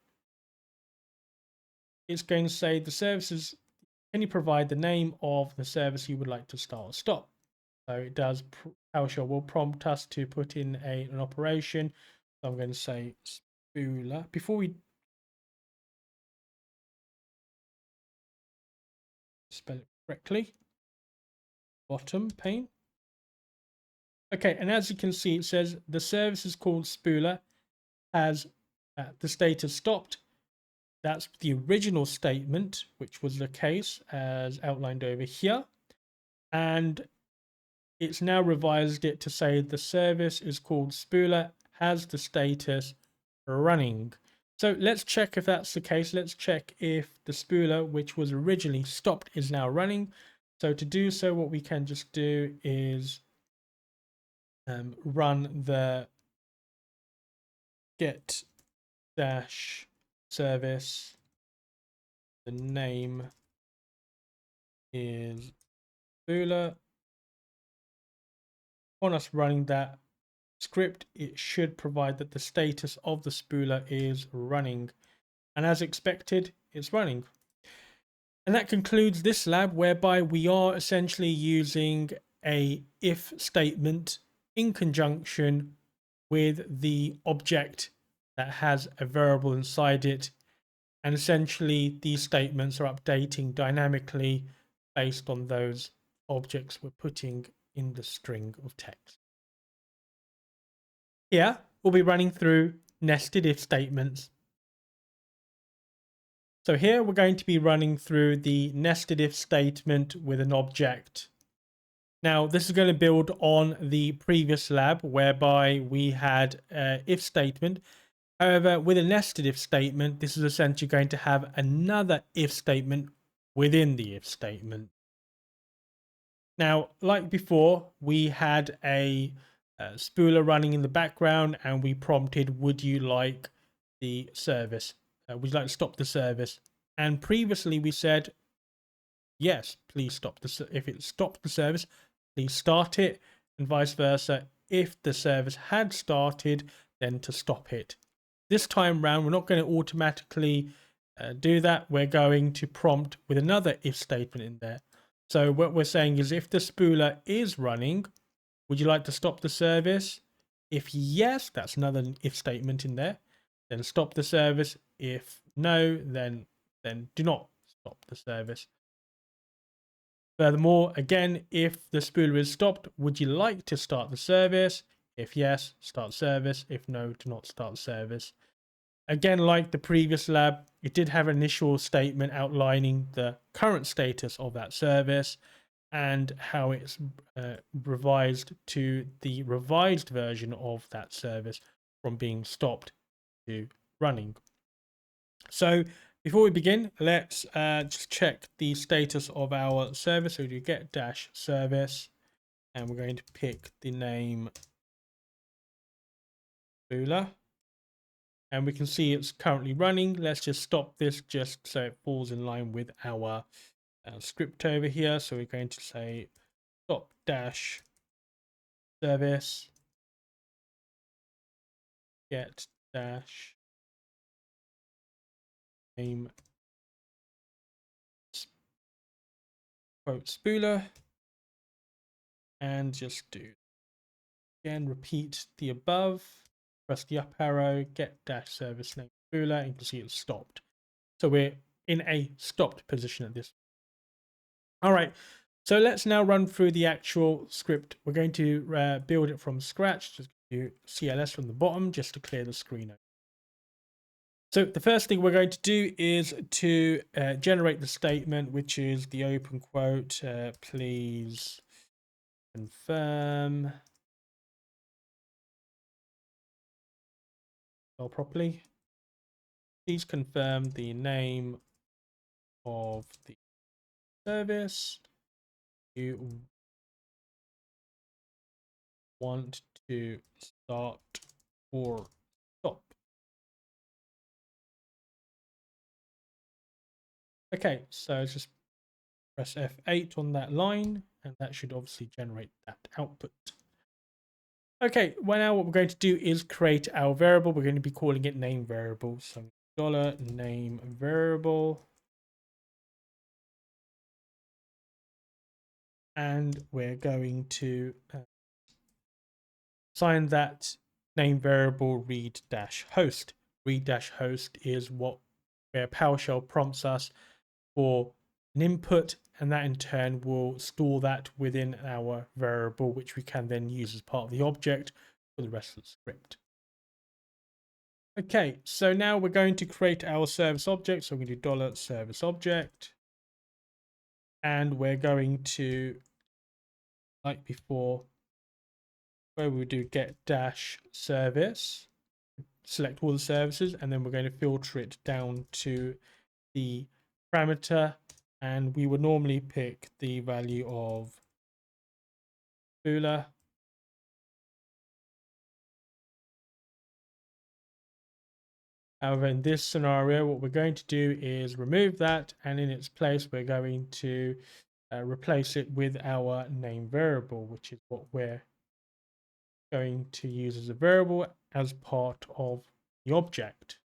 it's going to say the services, can you provide the name of the service you would like to start or stop? So it does, PowerShell will prompt us to put in an operation. So I'm going to say spooler. Before we spell it correctly, bottom pane. Okay, and as you can see, it says the service is called spooler, has the status stopped. That's the original statement, which was the case as outlined over here. And it's now revised it to say the service is called spooler, has the status running. So let's check if that's the case. Let's check if the spooler, which was originally stopped, is now running. So to do so, what we can just do is run the get dash service. The name is spooler. On us running that script, it should provide that the status of the spooler is running. And as expected, it's running. And that concludes this lab, whereby we are essentially using a if statement in conjunction with the object that has a variable inside it. And essentially, these statements are updating dynamically based on those objects we're putting in the string of text. Here, we'll be running through nested if statements. So here we're going to be running through the nested if statement with an object. Now, this is going to build on the previous lab whereby we had an if statement. However, with a nested if statement, this is essentially going to have another if statement within the if statement. Now, like before, we had a spooler running in the background and we prompted, would you like the service? Would you like to stop the service? And previously we said, yes, please stop if it stopped the service, please start it, and vice versa. If the service had started, then to stop it. This time round, we're not going to automatically do that. We're going to prompt with another if statement in there. So what we're saying is if the spooler is running, would you like to stop the service? If yes, that's another if statement in there. Then stop the service. If no, then do not stop the service. Furthermore, again, if the spooler is stopped, would you like to start the service? If yes, start service. If no, do not start service. Again, like the previous lab, it did have an initial statement outlining the current status of that service. and how it's revised to the revised version of that service from being stopped to running. So before we begin, let's just check the status of our service. So we do get dash service, and we're going to pick the name Spooler, and we can see it's currently running. Let's just stop this just so it falls in line with our script over here. So we're going to say stop dash service get dash name quote spooler, and just do again, repeat the above, press the up arrow, get dash service name spooler, and you can see it's stopped. So we're in a stopped position at this. All right, so let's now run through the actual script. We're going to build it from scratch. Just do CLS from the bottom just to clear the screen. So the first thing we're going to do is to generate the statement, which is the open quote, please confirm properly. Please confirm the name of the service you want to start or stop. Okay, so just press F8 on that line, and that should obviously generate that output. Okay, well now what we're going to do is create our variable. We're going to be calling it name variable. So $name variable. And we're going to assign that name variable read-host. Read-host is where PowerShell prompts us for an input, and that in turn will store that within our variable, which we can then use as part of the object for the rest of the script. Okay, so now we're going to create our service object. So we're going to do $service object, and we're going to, like before, where we do get dash service, select all the services, and then we're going to filter it down to the parameter, and we would normally pick the value of Boolean. However, in this scenario, what we're going to do is remove that, and in its place, we're going to replace it with our name variable, which is what we're going to use as a variable as part of the object.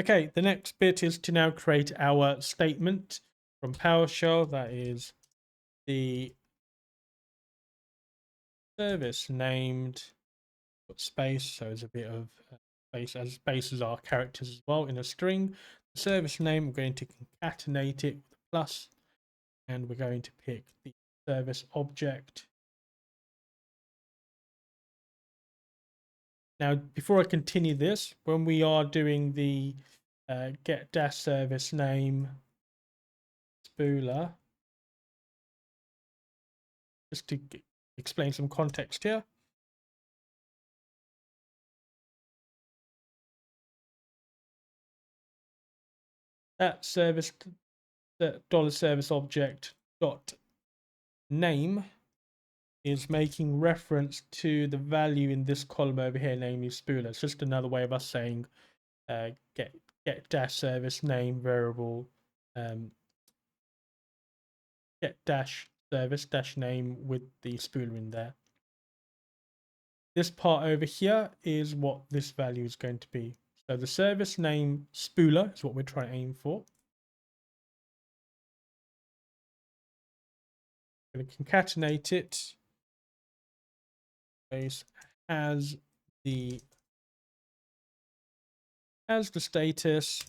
Okay, the next bit is to now create our statement from PowerShell. That is the service named space, so there's a bit of space, as spaces are characters as well in a string. The service name, we're going to concatenate it with a plus, and we're going to pick the service object. Now, before I continue this, when we are doing the get dash service name spooler, just to explain some context here. That service, the $service object dot name is making reference to the value in this column over here, namely spooler. It's just another way of us saying get dash service name variable get dash service dash name with the spooler in there. This part over here is what this value is going to be. So the service name spooler is what we're trying to aim for. I'm going to concatenate it as the status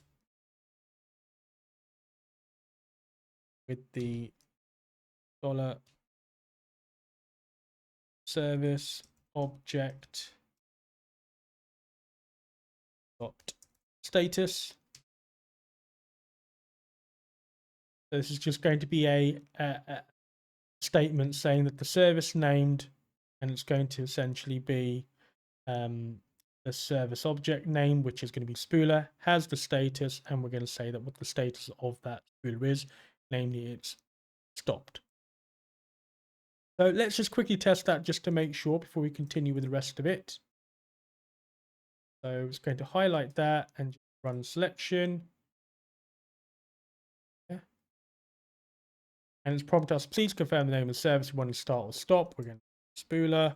with the $service object dot status, So this is just going to be a statement saying that the service named, and it's going to essentially be the service object name, which is going to be spooler, has the status, and we're going to say that what the status of that spooler is, namely it's stopped. So let's just quickly test that just to make sure before we continue with the rest of it. So it's going to highlight that and run selection. Yeah. And it's prompted us, please confirm the name of the service you want to start or stop. We're going to spooler.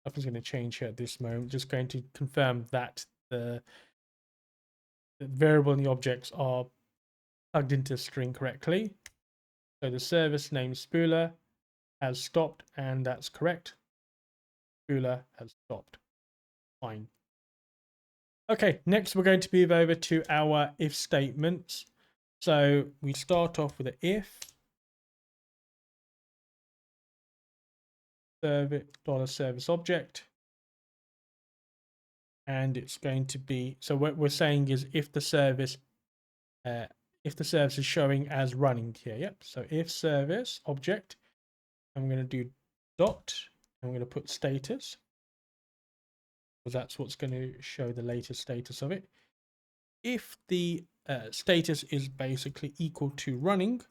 Nothing's going to change here at this moment. Just going to confirm that the variable and the objects are plugged into the string correctly. So the service name spooler has stopped, and that's correct. Spooler has stopped. Fine. Okay, next we're going to move over to our if statements. So we start off with an if $service object, and it's going to be, so what we're saying is if the service is showing as running here. Yep. So if service object, I'm going to do dot, I'm going to put status, because that's what's going to show the latest status of it. If the status is basically equal to running,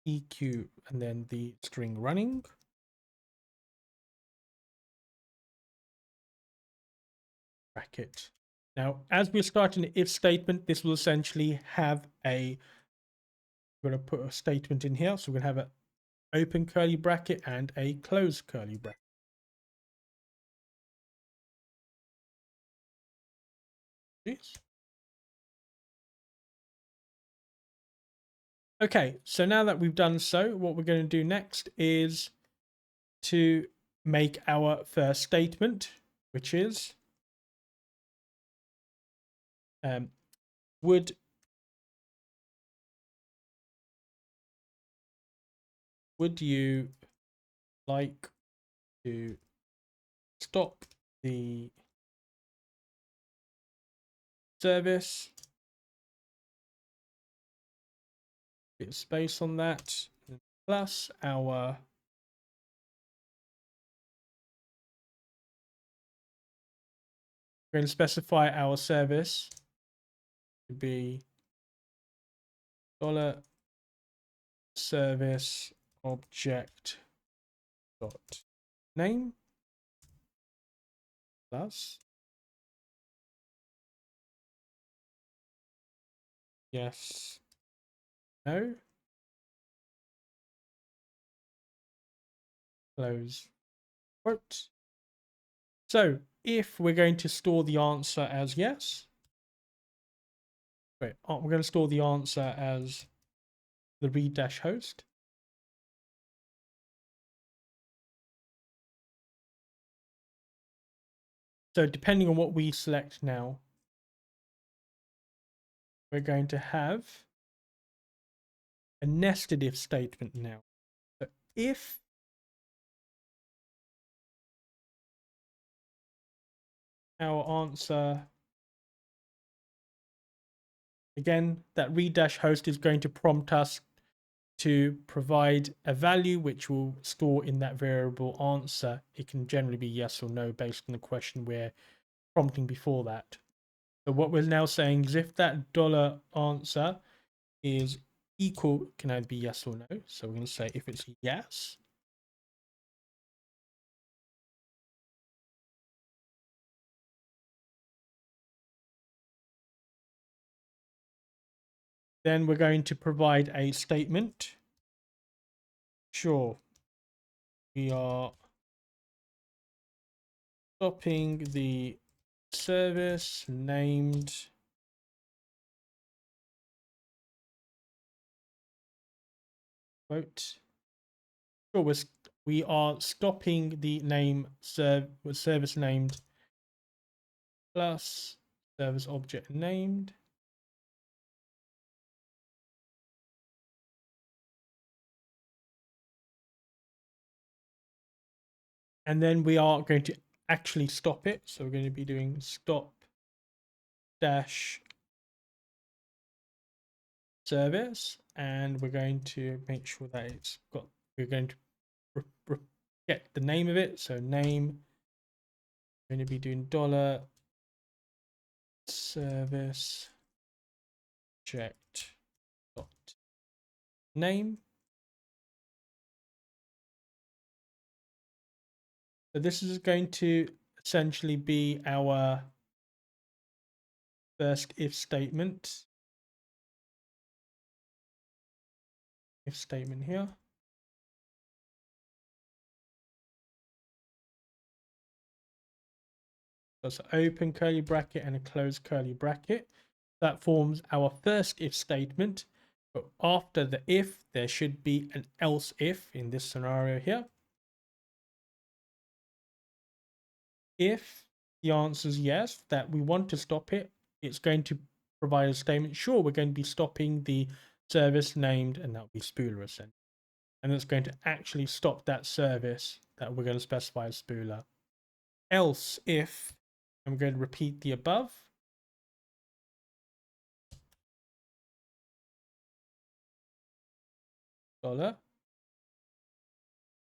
EQ, and then the string running, bracket. Now, as we're starting an if statement, this will essentially have we're going to put a statement in here. So we're going to have an open curly bracket and a closed curly bracket. Yes. Okay, so now that we've done so, what we're going to do next is to make our first statement, which is would you like to stop the service? Bit of space on that, plus our we're going to specify our service to be $service object dot name plus yes, no, close quote. So if we're going to store the answer as yes, we're going to store the answer as the read-host. So depending on what we select now, we're going to have a nested if statement now. So if our answer, again, that read-host is going to prompt us to provide a value which will store in that variable answer. It can generally be yes or no based on the question we're prompting before that. So what we're now saying is if that dollar answer is equal, can either be yes or no. So we're going to say if it's yes, then we're going to provide a statement. Sure, we are stopping the service named quote. Sure, we are stopping the name service named plus service object named. And then we are going to actually stop it. So we're going to be doing stop dash service, and we're going to make sure that it's got, we're going to get the name of it. So name, we're going to be doing $service object dot name. So this is going to essentially be our first if statement. If statement here. That's an open curly bracket and a closed curly bracket. That forms our first if statement. But after the if, there should be an else if in this scenario here. If the answer is yes, that we want to stop it, it's going to provide a statement. Sure, we're going to be stopping the service named, and that will be Spooler essentially. And it's going to actually stop that service that we're going to specify as Spooler. Else if, I'm going to repeat the above. Dollar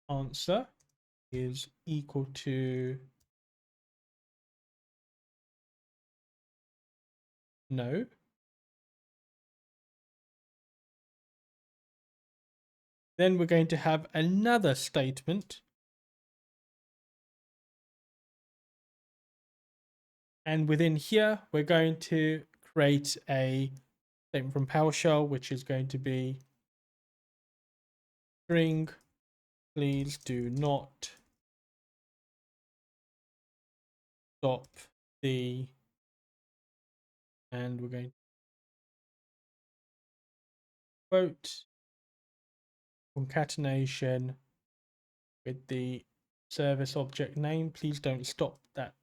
answer is equal to no. Then we're going to have another statement. And within here, we're going to create a statement from PowerShell, which is going to be string, please do not stop the, and we're going to quote concatenation with the service object name. Please don't stop that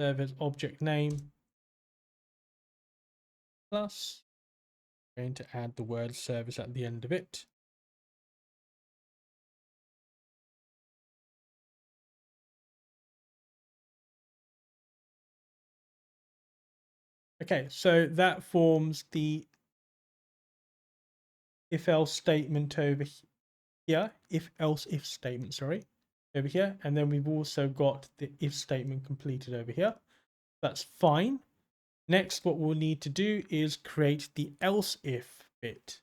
service object name. Plus, we're going to add the word service at the end of it. Okay, so that forms the if else statement over here, if else if statement, sorry, over here. And then we've also got the if statement completed over here. That's fine. Next, what we'll need to do is create the else if bit.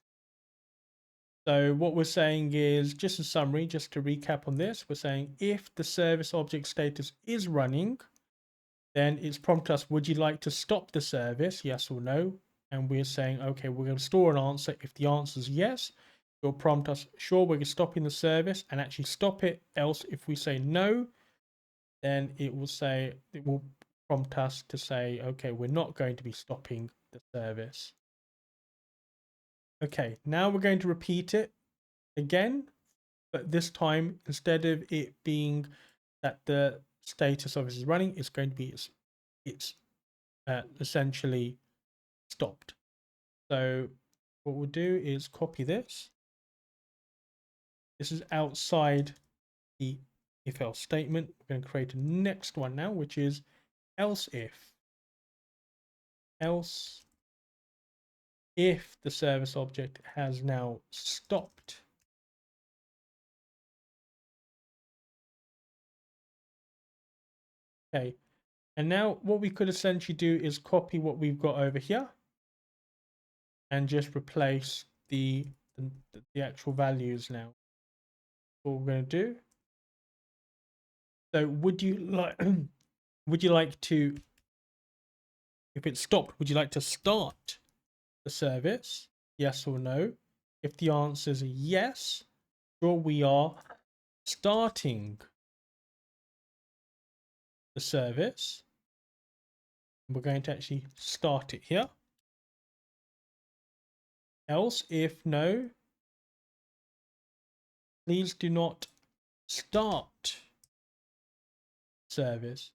So what we're saying is, just a summary, just to recap on this, we're saying if the service object status is running, then it's prompted us, would you like to stop the service, yes or no? And we're saying, okay, we're going to store an answer. If the answer is yes, it will prompt us, sure, we're stopping the service, and actually stop it. Else, if we say no, then it will prompt us to say, okay, we're not going to be stopping the service. Okay, now we're going to repeat it again, but this time, instead of it being that the status of it is running, it's going to be it's essentially stopped. So what we'll do is copy this. This is outside the if else statement. We're going to create a next one now, which is else if. Else if the service object has now stopped. Okay, and now what we could essentially do is copy what we've got over here and just replace the actual values now. What we're going to do. So would you like to, if it's stopped, would you like to start the service? Yes or no? If the answer is yes, sure, we are starting the service. We're going to actually start it here. Else, if no, please do not start service.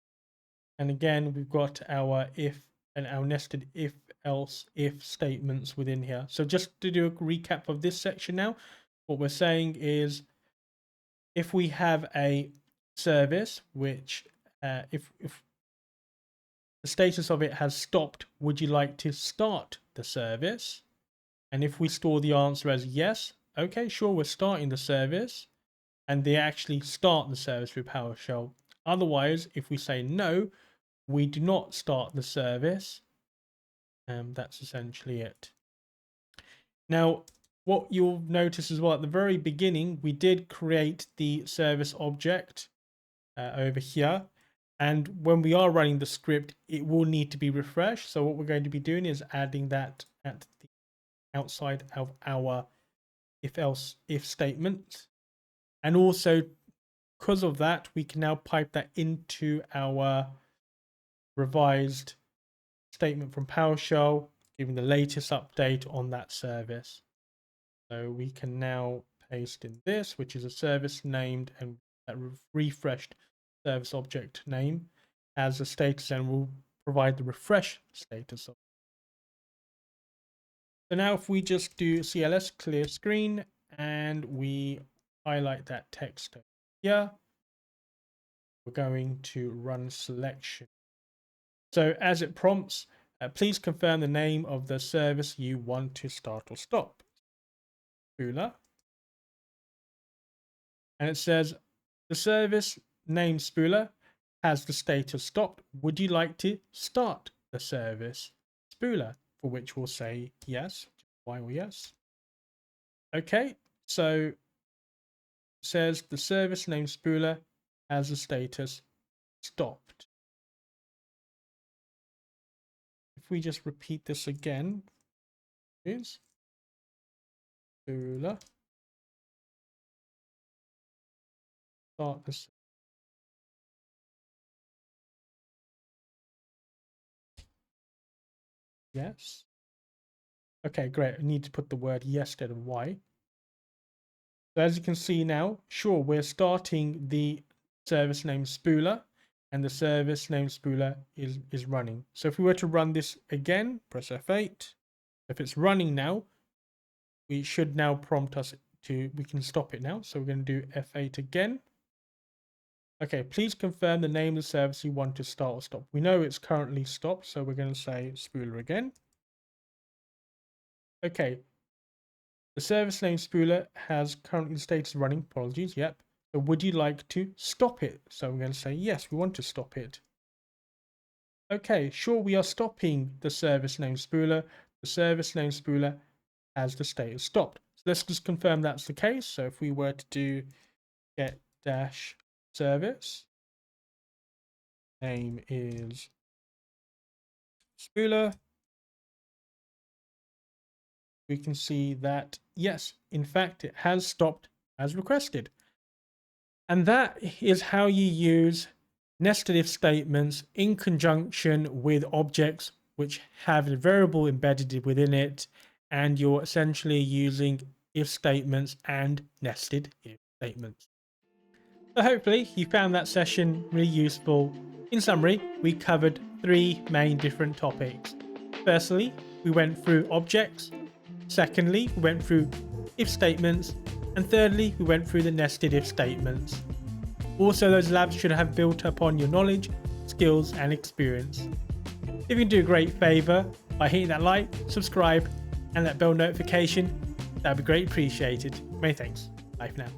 And again, we've got our if and our nested if else if statements within here. So just to do a recap of this section now, what we're saying is if we have a service which if the status of it has stopped. Would you like to start the service? And if we store the answer as yes, okay, sure, we're starting the service. And they actually start the service with PowerShell. Otherwise, if we say no, we do not start the service. That's essentially it. Now, what you'll notice as well at the very beginning, we did create the service object over here. And when we are running the script, it will need to be refreshed. So what we're going to be doing is adding that at the outside of our if statement. And also, because of that, we can now pipe that into our revised statement from PowerShell, giving the latest update on that service. So we can now paste in this, which is a service named and that refreshed service object name as a status, and will provide the refresh status of. So now if we just do CLS clear screen and we highlight that text here, we're going to run selection. So as it prompts, please confirm the name of the service you want to start or stop. Spooler. And it says the service name Spooler has the status stopped. Would you like to start the service Spooler? For which we'll say yes. Why or yes. Okay, so it says the service name Spooler has the status stopped. If we just repeat this again, is Spooler start this. Yes. Okay, great. I need to put the word yes instead of why. So as you can see now, sure, we're starting the service name Spooler, and the service name Spooler is running. So if we were to run this again, press F8. If it's running now, we should now prompt us to, we can stop it now. So we're going to do F8 again. Okay, please confirm the name of the service you want to start or stop. We know it's currently stopped, so we're going to say Spooler again. Okay, the service name Spooler has currently the status running. Apologies, yep. So would you like to stop it? So I'm going to say yes, we want to stop it. Okay, sure, we are stopping the service name Spooler. The service name Spooler has the status stopped. So let's just confirm that's the case. So if we were to do get dash service, name is Spooler, we can see that yes, in fact, it has stopped as requested. And that is how you use nested if statements in conjunction with objects which have a variable embedded within it, and you're essentially using if statements and nested if statements. So hopefully you found that session really useful. In summary, we covered 3 main different topics. Firstly, we went through objects. Secondly, we went through if statements. And thirdly, we went through the nested if statements. Also, those labs should have built upon your knowledge, skills, and experience. If you can do a great favor by hitting that like, subscribe, and that bell notification, that would be greatly appreciated. Many thanks. Bye for now.